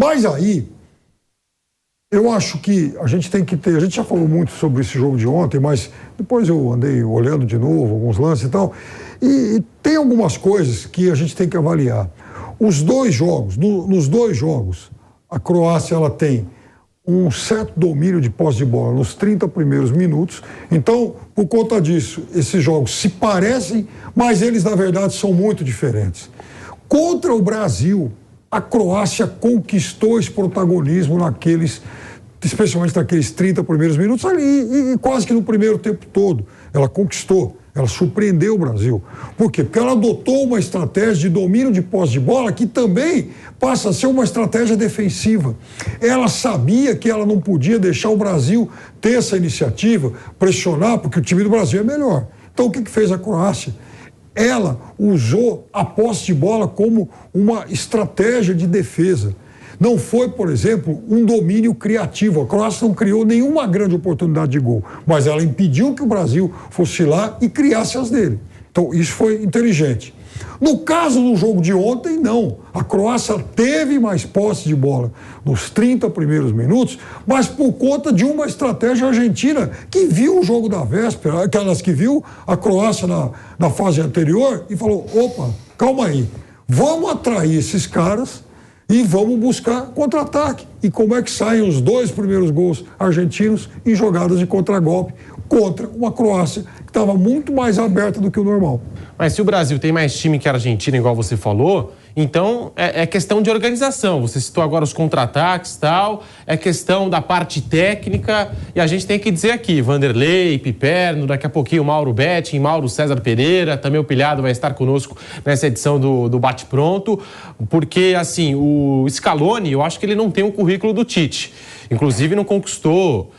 Mas aí, eu acho que a gente tem que ter... A gente já falou muito sobre esse jogo de ontem, mas depois eu andei olhando de novo alguns lances e tal, e tem algumas coisas que a gente tem que avaliar. Os dois jogos, nos dois jogos, a Croácia ela tem um certo domínio de posse de bola nos 30 primeiros minutos. Então, por conta disso, esses jogos se parecem, mas eles, na verdade, são muito diferentes. Contra o Brasil, a Croácia conquistou esse protagonismo especialmente naqueles 30 primeiros minutos ali, e quase que no primeiro tempo todo. Ela conquistou. Ela surpreendeu o Brasil. Por quê? Porque ela adotou uma estratégia de domínio de posse de bola que também passa a ser uma estratégia defensiva. Ela sabia que ela não podia deixar o Brasil ter essa iniciativa, pressionar, porque o time do Brasil é melhor. Então, o que fez a Croácia? Ela usou a posse de bola como uma estratégia de defesa. Não foi, por exemplo, um domínio criativo. A Croácia não criou nenhuma grande oportunidade de gol, mas ela impediu que o Brasil fosse lá e criasse as dele. Então, isso foi inteligente. No caso do jogo de ontem, não. A Croácia teve mais posse de bola nos 30 primeiros minutos, mas por conta de uma estratégia argentina que viu o jogo da véspera, aquelas que viu a Croácia na fase anterior e falou, opa, calma aí, vamos atrair esses caras e vamos buscar contra-ataque. E como é que saem os dois primeiros gols argentinos em jogadas de contragolpe contra uma Croácia que estava muito mais aberta do que o normal. Mas se o Brasil tem mais time que a Argentina, igual você falou, então é questão de organização. Você citou agora os contra-ataques e tal, é questão da parte técnica. E a gente tem que dizer aqui, Vanderlei, Piperno, daqui a pouquinho Mauro Betting, Mauro César Pereira, também o Pilhado vai estar conosco nessa edição do Bate Pronto, porque, assim, o Scaloni, eu acho que ele não tem o currículo do Tite. Inclusive não conquistou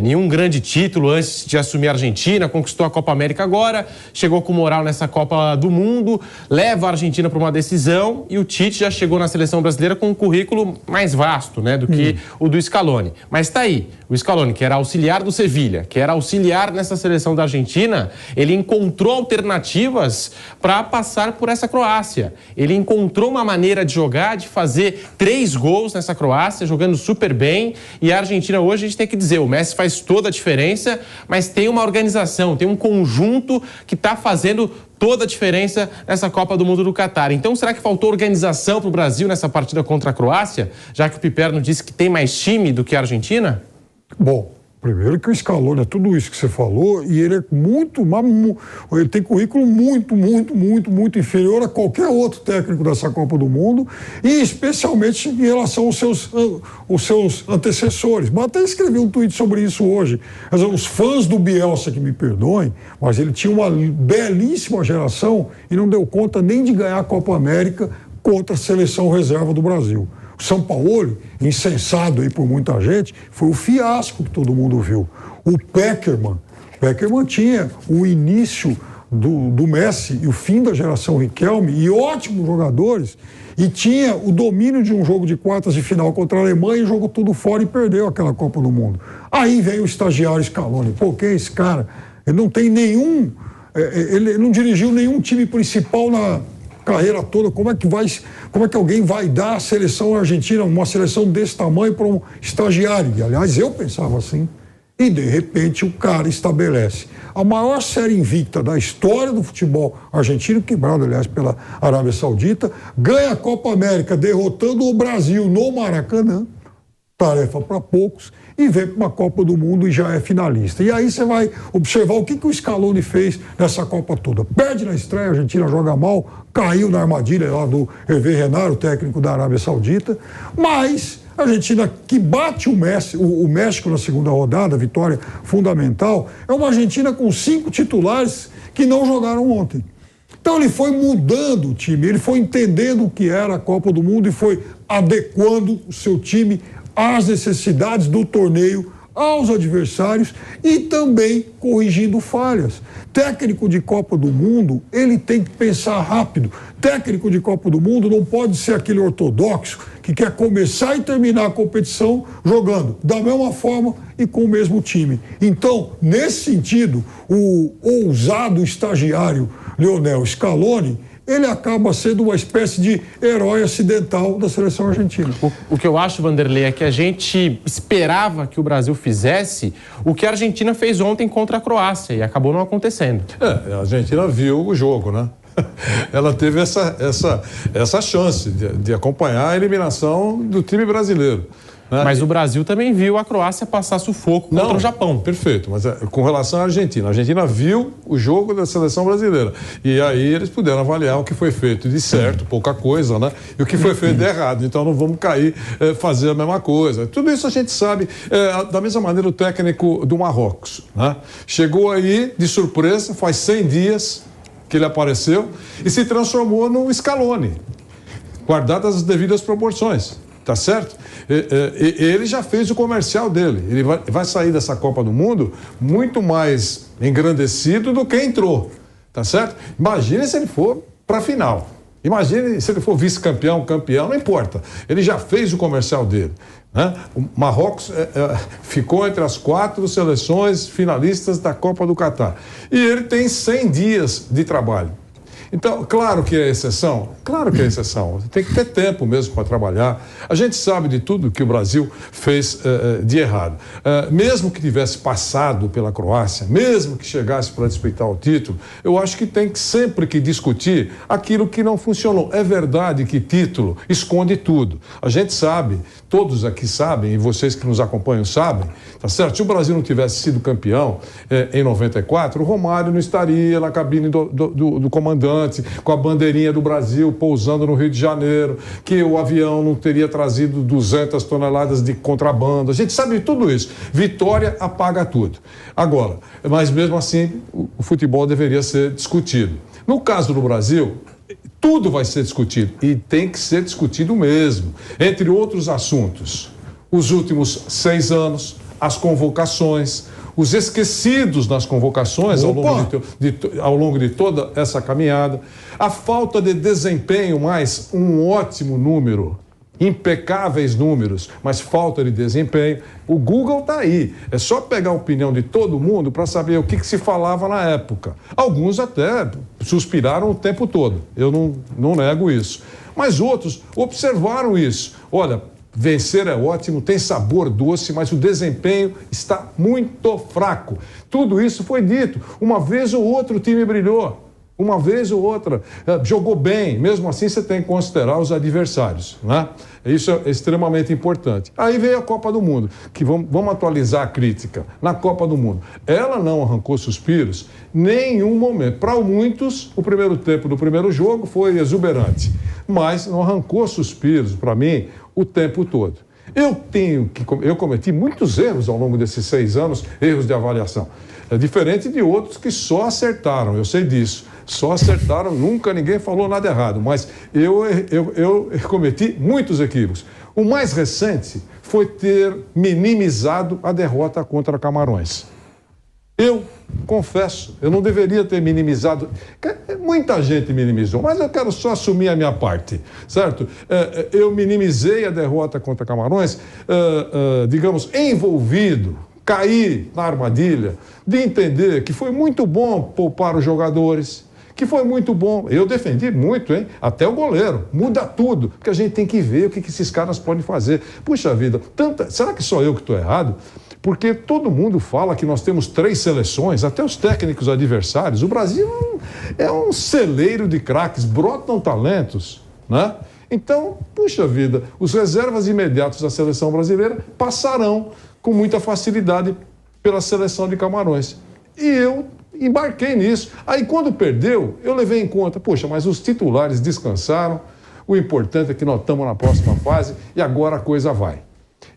nenhum grande título antes de assumir a Argentina, conquistou a Copa América agora, chegou com moral nessa Copa do Mundo, leva a Argentina para uma decisão e o Tite já chegou na seleção brasileira com um currículo mais vasto, né, do que o do Scaloni. Mas está aí, o Scaloni, que era auxiliar do Sevilha, que era auxiliar nessa seleção da Argentina, ele encontrou alternativas para passar por essa Croácia. Ele encontrou uma maneira de jogar, de fazer 3 gols nessa Croácia, jogando super bem. E a Argentina hoje, a gente tem que dizer, o Messi faz toda a diferença, mas tem uma organização, tem um conjunto que está fazendo toda a diferença nessa Copa do Mundo do Catar. Então, será que faltou organização para o Brasil nessa partida contra a Croácia, já que o Piperno disse que tem mais time do que a Argentina? Bom, primeiro que o Scaloni é tudo isso que você falou e ele é ele tem currículo muito inferior a qualquer outro técnico dessa Copa do Mundo e especialmente em relação aos seus antecessores. Mas até escrevi um tweet sobre isso hoje. Os fãs do Bielsa que me perdoem, mas ele tinha uma belíssima geração e não deu conta nem de ganhar a Copa América contra a seleção reserva do Brasil. O Sampaoli, insensado aí por muita gente, foi o fiasco que todo mundo viu. O Pekerman tinha o início do Messi e o fim da geração Riquelme e ótimos jogadores e tinha o domínio de um jogo de quartas de final contra a Alemanha e jogou tudo fora e perdeu aquela Copa do Mundo. Aí vem o estagiário Scaloni. Pô, quem é esse cara? Ele não tem nenhum... Ele não dirigiu nenhum time principal na carreira toda. Como é que alguém vai dar a seleção argentina, uma seleção desse tamanho, para um estagiário? E, aliás, eu pensava assim. E, de repente, o cara estabelece a maior série invicta da história do futebol argentino, quebrado, aliás, pela Arábia Saudita, ganha a Copa América derrotando o Brasil no Maracanã, tarefa para poucos, e vem para uma Copa do Mundo e já é finalista. E aí você vai observar o que o Scaloni fez nessa Copa toda. Perde na estreia, a Argentina joga mal, caiu na armadilha lá do Hervé Renard, o técnico da Arábia Saudita, mas a Argentina que bate o México na segunda rodada, vitória fundamental, é uma Argentina com 5 titulares que não jogaram ontem. Então ele foi mudando o time, ele foi entendendo o que era a Copa do Mundo e foi adequando o seu time às necessidades do torneio, aos adversários e também corrigindo falhas. Técnico de Copa do Mundo, ele tem que pensar rápido. Técnico de Copa do Mundo não pode ser aquele ortodoxo que quer começar e terminar a competição jogando da mesma forma e com o mesmo time. Então, nesse sentido, o ousado estagiário Lionel Scaloni ele acaba sendo uma espécie de herói acidental da seleção argentina. O que eu acho, Vanderlei, é que a gente esperava que o Brasil fizesse o que a Argentina fez ontem contra a Croácia e acabou não acontecendo. A Argentina viu o jogo, né? Ela teve essa chance de acompanhar a eliminação do time brasileiro. Né? Mas o Brasil também viu a Croácia passar sufoco contra o Japão. Perfeito, mas com relação à Argentina, a Argentina viu o jogo da seleção brasileira e aí eles puderam avaliar o que foi feito de certo, pouca coisa, né? E o que foi feito de errado, então não vamos cair fazer a mesma coisa. Tudo isso a gente sabe. Da mesma maneira o técnico do Marrocos, né? Chegou aí de surpresa, faz 100 dias que ele apareceu e se transformou no Scaloni, guardadas as devidas proporções. Tá certo? Ele já fez o comercial dele. Ele vai sair dessa Copa do Mundo muito mais engrandecido do que entrou. Tá certo? Imagine se ele for para a final. Imagine se ele for vice-campeão, campeão, não importa. Ele já fez o comercial dele. Né? O Marrocos ficou entre as 4 seleções finalistas da Copa do Catar. E ele tem 100 dias de trabalho. Então, claro que é exceção, tem que ter tempo mesmo para trabalhar. A gente sabe de tudo que o Brasil fez de errado. Mesmo que tivesse passado pela Croácia, mesmo que chegasse para disputar o título, eu acho que tem que sempre que discutir aquilo que não funcionou. É verdade que título esconde tudo. A gente sabe, todos aqui sabem, e vocês que nos acompanham sabem, tá certo? Se o Brasil não tivesse sido campeão em 94, o Romário não estaria na cabine do comandante, com a bandeirinha do Brasil pousando no Rio de Janeiro, que o avião não teria trazido 200 toneladas de contrabando. A gente sabe de tudo isso. Vitória apaga tudo. Agora, mas mesmo assim, o futebol deveria ser discutido. No caso do Brasil, tudo vai ser discutido e tem que ser discutido mesmo. Entre outros assuntos, os últimos 6 anos, as convocações, os esquecidos nas convocações ao longo de toda essa caminhada, a falta de desempenho, mais um ótimo número, impecáveis números, mas falta de desempenho. O Google está aí, é só pegar a opinião de todo mundo para saber o que se falava na época. Alguns até suspiraram o tempo todo, eu não nego isso, mas outros observaram isso. Olha, vencer é ótimo, tem sabor doce, mas o desempenho está muito fraco. Tudo isso foi dito. Uma vez ou outra o time brilhou. Uma vez ou outra jogou bem. Mesmo assim, você tem que considerar os adversários, né? Isso é extremamente importante. Aí veio a Copa do Mundo, que vamos atualizar a crítica. Na Copa do Mundo, ela não arrancou suspiros em nenhum momento. Para muitos, o primeiro tempo do primeiro jogo foi exuberante, mas não arrancou suspiros, para mim, o tempo todo. Eu cometi muitos erros ao longo desses 6 anos, erros de avaliação. É diferente de outros que só acertaram, eu sei disso. Só acertaram, nunca ninguém falou nada errado, mas eu cometi muitos equívocos. O mais recente foi ter minimizado a derrota contra Camarões. Eu confesso, eu não deveria ter minimizado. Muita gente minimizou, mas eu quero só assumir a minha parte, certo? Eu minimizei a derrota contra Camarões, digamos, envolvido, caí na armadilha de entender que foi muito bom poupar os jogadores, que foi muito bom. Eu defendi muito, hein? Até o goleiro. Muda tudo, porque a gente tem que ver o que esses caras podem fazer. Puxa vida, será que só eu que estou errado? Porque todo mundo fala que nós temos 3 seleções, até os técnicos adversários. O Brasil é um celeiro de craques, brotam talentos, né? Então, puxa vida, os reservas imediatos da seleção brasileira passarão com muita facilidade pela seleção de Camarões. E eu embarquei nisso. Aí, quando perdeu, eu levei em conta, poxa, mas os titulares descansaram, o importante é que nós estamos na próxima fase e agora a coisa vai.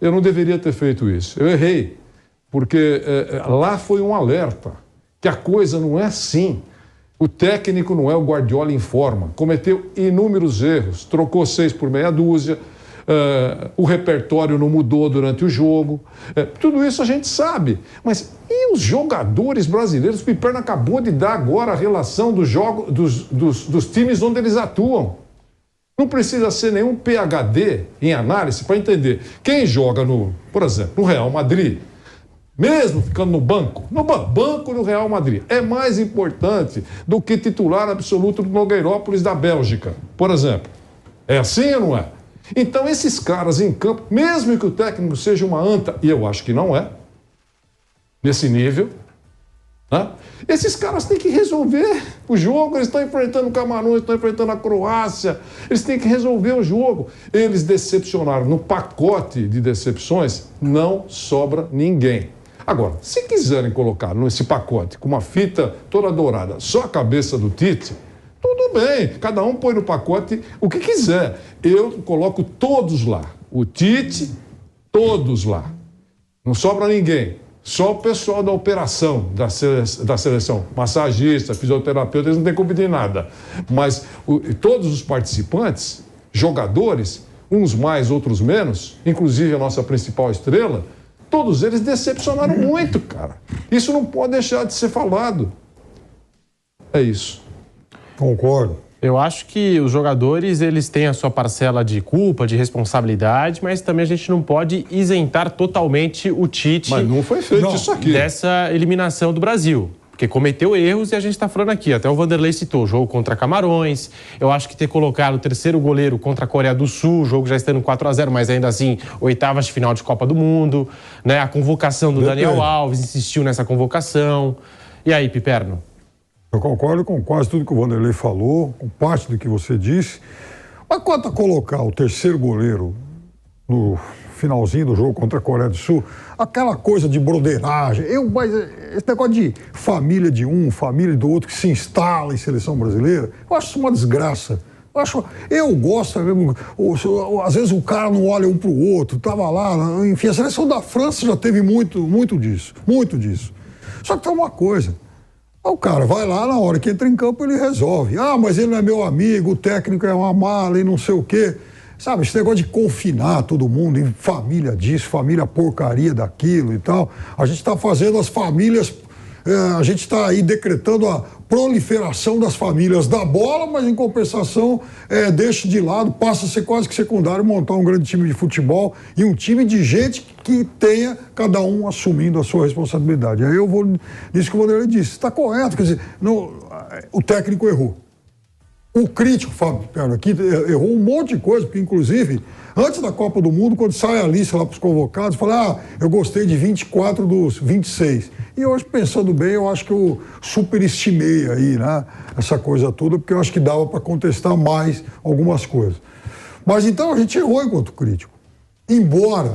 Eu não deveria ter feito isso. Eu errei, porque lá foi um alerta, que a coisa não é assim. O técnico não é o Guardiola em forma. Cometeu inúmeros erros, trocou 6 por meia dúzia, o repertório não mudou durante o jogo. Tudo isso a gente sabe. Mas e os jogadores brasileiros? O Piperno acabou de dar agora a relação dos times onde eles atuam. Não precisa ser nenhum PhD em análise para entender. Quem joga por exemplo, no Real Madrid, mesmo ficando no banco do Real Madrid, é mais importante do que titular absoluto do Nogueirópolis da Bélgica, por exemplo. É assim ou não é? Então, esses caras em campo, mesmo que o técnico seja uma anta, e eu acho que não é, nesse nível, né? Esses caras têm que resolver o jogo. Eles estão enfrentando o Camarões, estão enfrentando a Croácia, eles têm que resolver o jogo. Eles decepcionaram. No pacote de decepções, não sobra ninguém. Agora, se quiserem colocar nesse pacote com uma fita toda dourada só a cabeça do Tite, tudo bem, cada um põe no pacote o que quiser. Eu coloco todos lá. O Tite, todos lá. Não sobra ninguém. Só o pessoal da operação da seleção. Massagista, fisioterapeuta, eles não têm como pedir nada. Mas todos os participantes, jogadores, uns mais, outros menos, inclusive a nossa principal estrela, todos eles decepcionaram muito, cara. Isso não pode deixar de ser falado. É isso. Concordo. Eu acho que os jogadores, eles têm a sua parcela de culpa, de responsabilidade, mas também a gente não pode isentar totalmente o Tite. Mas não foi feito isso aqui. Dessa eliminação do Brasil. Porque cometeu erros e a gente está falando aqui. Até o Vanderlei citou o jogo contra Camarões. Eu acho que ter colocado o terceiro goleiro contra a Coreia do Sul, o jogo já estando 4-0, mas ainda assim, oitavas de final de Copa do Mundo. Né? A convocação do Daniel Alves, insistiu nessa convocação. E aí, Piperno? Eu concordo com quase tudo que o Vanderlei falou, com parte do que você disse. Mas quanto a colocar o terceiro goleiro no finalzinho do jogo contra a Coreia do Sul, aquela coisa de broderagem, mas esse negócio de família de um, família do outro que se instala em seleção brasileira, eu acho isso uma desgraça. Eu gosto, às vezes o cara não olha um para o outro, estava lá, enfim, a seleção da França já teve muito disso. Só que tem uma coisa. O cara vai lá, na hora que entra em campo, ele resolve. Ah, mas ele não é meu amigo, o técnico é uma mala e não sei o quê. Sabe, esse negócio de confinar todo mundo em família disso, família porcaria daquilo e tal. A gente está fazendo as famílias, a gente está aí decretando a proliferação das famílias da bola, mas em compensação deixa de lado, passa a ser quase que secundário montar um grande time de futebol e um time de gente que tenha cada um assumindo a sua responsabilidade. Aí eu vou nisso que o Vanderlei disse, está correto, quer dizer, o técnico errou. O crítico, Fábio Piperno, aqui errou um monte de coisa, porque inclusive, antes da Copa do Mundo, quando sai a lista lá para os convocados, fala, eu gostei de 24 dos 26. E hoje, pensando bem, eu acho que eu superestimei aí, né, essa coisa toda, porque eu acho que dava para contestar mais algumas coisas. Mas então a gente errou enquanto crítico. Embora,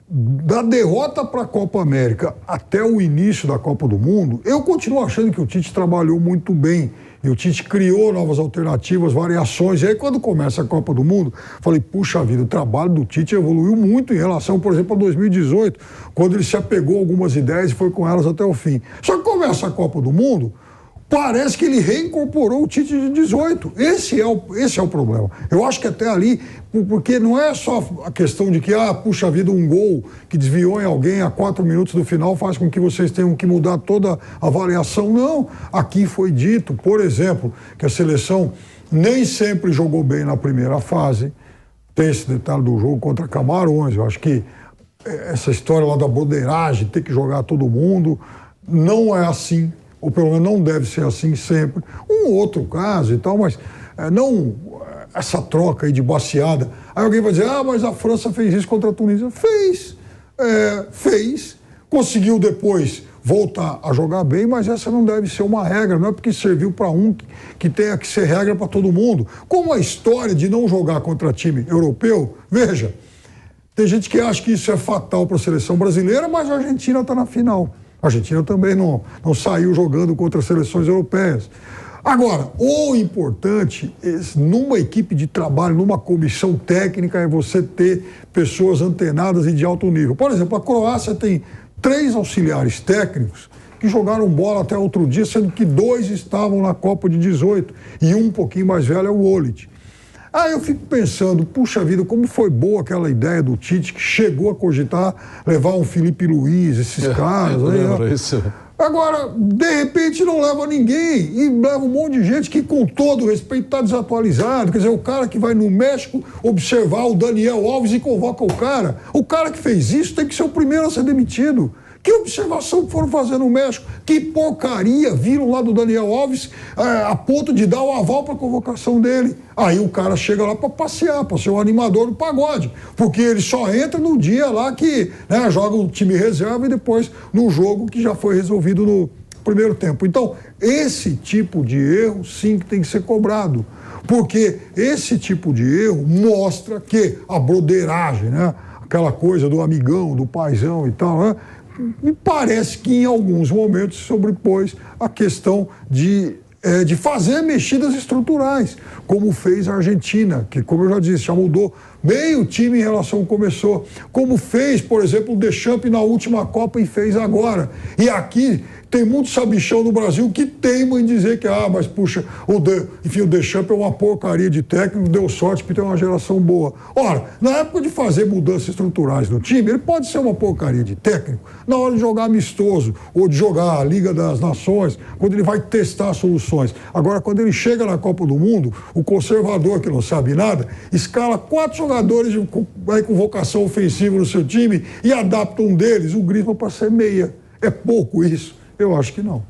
da derrota para a Copa América até o início da Copa do Mundo, eu continuo achando que o Tite trabalhou muito bem. E o Tite criou novas alternativas, variações. E aí, quando começa a Copa do Mundo, falei, puxa vida, o trabalho do Tite evoluiu muito em relação, por exemplo, a 2018, quando ele se apegou a algumas ideias e foi com elas até o fim. Só que começa a Copa do Mundo, parece que ele reincorporou o Tite de 18. Esse é o problema. Eu acho que até ali, porque não é só a questão de que, puxa vida, um gol que desviou em alguém a 4 minutos do final faz com que vocês tenham que mudar toda a avaliação. Não. Aqui foi dito, por exemplo, que a seleção nem sempre jogou bem na primeira fase. Tem esse detalhe do jogo contra Camarões. Eu acho que essa história lá da broderagem, ter que jogar todo mundo, não é assim. Ou pelo menos não deve ser assim sempre. Um outro caso e tal, mas não essa troca aí de baseada. Aí alguém vai dizer, mas a França fez isso contra a Tunísia. Fez. Conseguiu depois voltar a jogar bem, mas essa não deve ser uma regra, não é porque serviu para um que tenha que ser regra para todo mundo. Como a história de não jogar contra time europeu, veja, tem gente que acha que isso é fatal para a seleção brasileira, mas a Argentina está na final. A Argentina também não saiu jogando contra seleções europeias. Agora, o importante numa equipe de trabalho, numa comissão técnica, é você ter pessoas antenadas e de alto nível. Por exemplo, a Croácia tem 3 auxiliares técnicos que jogaram bola até outro dia, sendo que 2 estavam na Copa de 18 e um pouquinho mais velho é o Olic. Aí eu fico pensando, puxa vida, como foi boa aquela ideia do Tite, que chegou a cogitar levar um Felipe Luiz, esses caras. Aí, isso. Agora, de repente não leva ninguém e leva um monte de gente que, com todo respeito, está desatualizado. Quer dizer, o cara que vai no México observar o Daniel Alves e convoca o cara. O cara que fez isso tem que ser o primeiro a ser demitido. Que observação foram fazer no México? Que porcaria viram lá do Daniel Alves a ponto de dar o aval para a convocação dele. Aí o cara chega lá para passear, para ser o animador do pagode, porque ele só entra no dia lá que, né, joga o time reserva e depois no jogo que já foi resolvido no primeiro tempo. Então, esse tipo de erro sim que tem que ser cobrado, porque esse tipo de erro mostra que a broderagem, né, aquela coisa do amigão, do paizão e tal, né, me parece que em alguns momentos sobrepôs a questão de fazer mexidas estruturais, como fez a Argentina, que, como eu já disse, já mudou meio time em relação ao que começou, como fez, por exemplo, o Deschamps na última Copa e fez agora. E aqui tem muito sabichão no Brasil que teima em dizer que, mas puxa, enfim, o Deschamps é uma porcaria de técnico, deu sorte porque tem uma geração boa. Ora, na época de fazer mudanças estruturais no time, ele pode ser uma porcaria de técnico na hora de jogar amistoso ou de jogar a Liga das Nações, quando ele vai testar soluções. Agora, quando ele chega na Copa do Mundo, o conservador que não sabe nada, escala 4 jogadores com vocação ofensiva no seu time e adapta um deles, o Griezmann, para ser meia. É pouco isso? Eu acho que não.